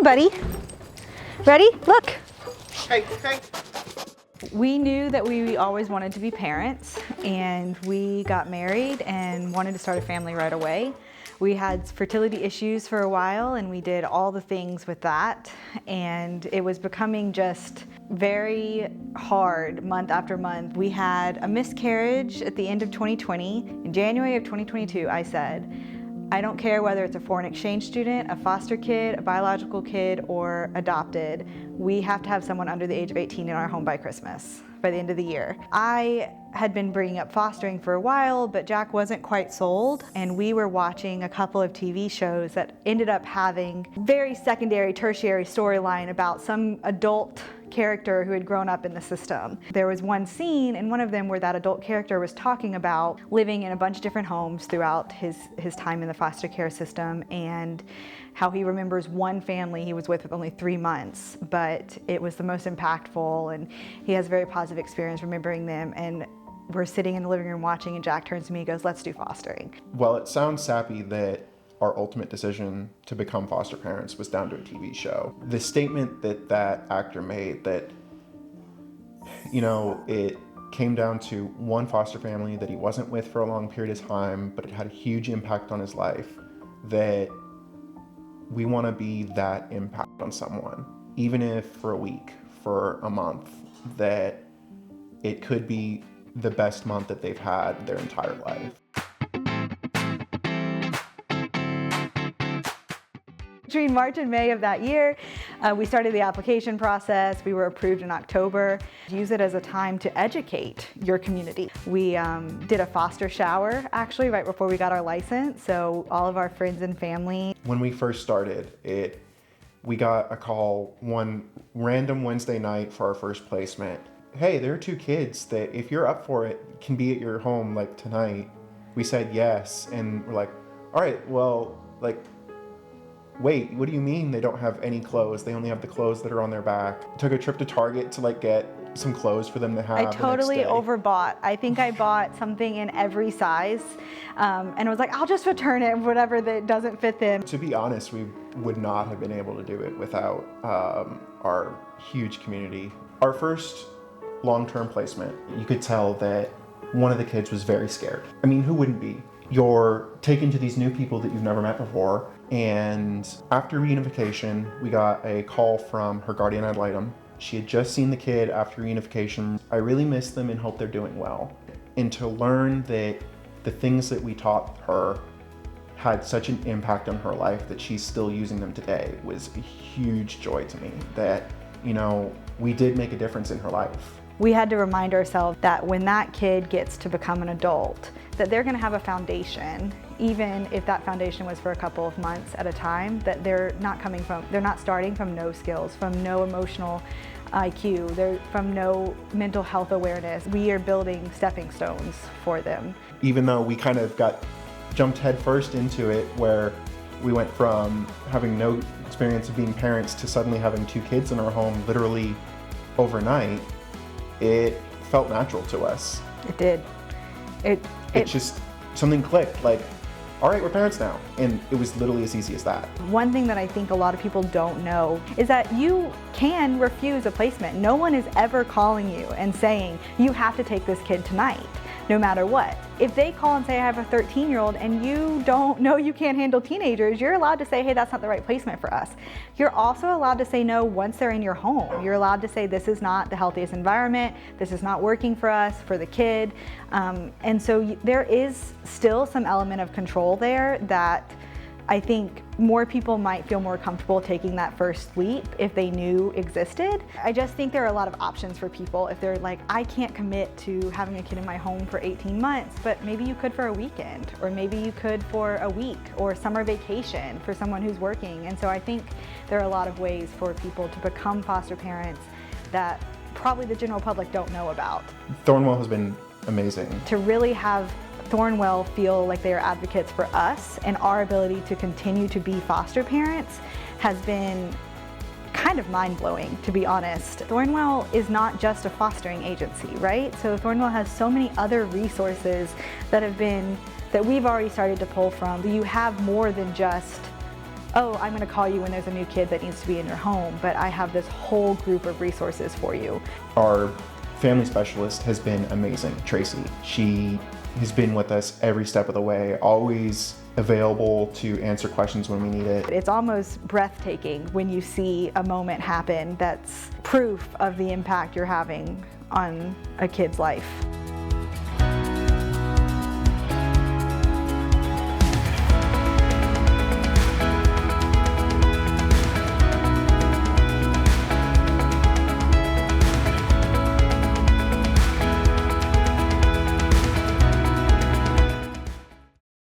buddy. Ready? Look. Hey. We knew that we always wanted to be parents, and we got married and wanted to start a family right away. We had fertility issues for a while, and we did all the things with that, and it was becoming just very hard month after month. We had a miscarriage at the end of 2020. In January of 2022, I said, I don't care whether it's a foreign exchange student, a foster kid, a biological kid, or adopted. We have to have someone under the age of 18 in our home by Christmas, by the end of the year. I had been bringing up fostering for a while, but Jack wasn't quite sold, and we were watching a couple of TV shows that ended up having very secondary, tertiary storyline about some adult character who had grown up in the system. There was one scene in one of them where that adult character was talking about living in a bunch of different homes throughout his time in the foster care system, and how he remembers one family he was with only 3 months, but it was the most impactful, and he has a very positive experience remembering them. And we're sitting in the living room watching, and Jack turns to me and goes, let's do fostering. Well, it sounds sappy that our ultimate decision to become foster parents was down to a TV show. The statement that actor made that, it came down to one foster family that he wasn't with for a long period of time, but it had a huge impact on his life, that we want to be that impact on someone, even if for a week, for a month, that it could be the best month that they've had their entire life. Between March and May of that year, we started the application process. We were approved in October. Use it as a time to educate your community. We did a foster shower, actually, right before we got our license. So all of our friends and family. When we first started, we got a call one random Wednesday night for our first placement. Hey, there are 2 kids that, if you're up for it, can be at your home like tonight. We said yes, and we're like, all right, well, wait, what do you mean they don't have any clothes? They only have the clothes that are on their back. Took a trip to Target to get some clothes for them to have. I totally the next day. Overbought. I think I bought something in every size, and I was like, I'll just return it, whatever that doesn't fit them. To be honest, we would not have been able to do it without our huge community. Our first long-term placement, you could tell that one of the kids was very scared. I mean, who wouldn't be? You're taken to these new people that you've never met before, and after reunification, we got a call from her guardian ad litem. She had just seen the kid after reunification. I really miss them and hope they're doing well. And to learn that the things that we taught her had such an impact on her life that she's still using them today was a huge joy to me, that, we did make a difference in her life. We had to remind ourselves that when that kid gets to become an adult, that they're gonna have a foundation, even if that foundation was for a couple of months at a time, that they're not starting from no skills, from no emotional IQ, they're from no mental health awareness. We are building stepping stones for them. Even though we kind of got jumped headfirst into it, where we went from having no experience of being parents to suddenly having 2 kids in our home literally overnight, it felt natural to us. It did. It just, something clicked, all right, we're parents now. And it was literally as easy as that. One thing that I think a lot of people don't know is that you can refuse a placement. No one is ever calling you and saying, you have to take this kid tonight, no matter what. If they call and say, I have a 13-year-old and you don't know you can't handle teenagers, you're allowed to say, hey, that's not the right placement for us. You're also allowed to say no once they're in your home. You're allowed to say, this is not the healthiest environment, this is not working for us, for the kid. And so there is still some element of control there that I think more people might feel more comfortable taking that first leap if they knew existed. I just think there are a lot of options for people if they're like, I can't commit to having a kid in my home for 18 months, but maybe you could for a weekend, or maybe you could for a week, or summer vacation for someone who's working. And so I think there are a lot of ways for people to become foster parents that probably the general public don't know about. Thornwell has been amazing. To really have Thornwell feel like they are advocates for us and our ability to continue to be foster parents has been kind of mind-blowing, to be honest. Thornwell is not just a fostering agency, right? So Thornwell has so many other resources that we've already started to pull from. You have more than just oh, I'm going to call you when there's a new kid that needs to be in your home, but I have this whole group of resources for you. Our family specialist has been amazing, Tracy. She has been with us every step of the way, always available to answer questions when we need it. It's almost breathtaking when you see a moment happen that's proof of the impact you're having on a kid's life.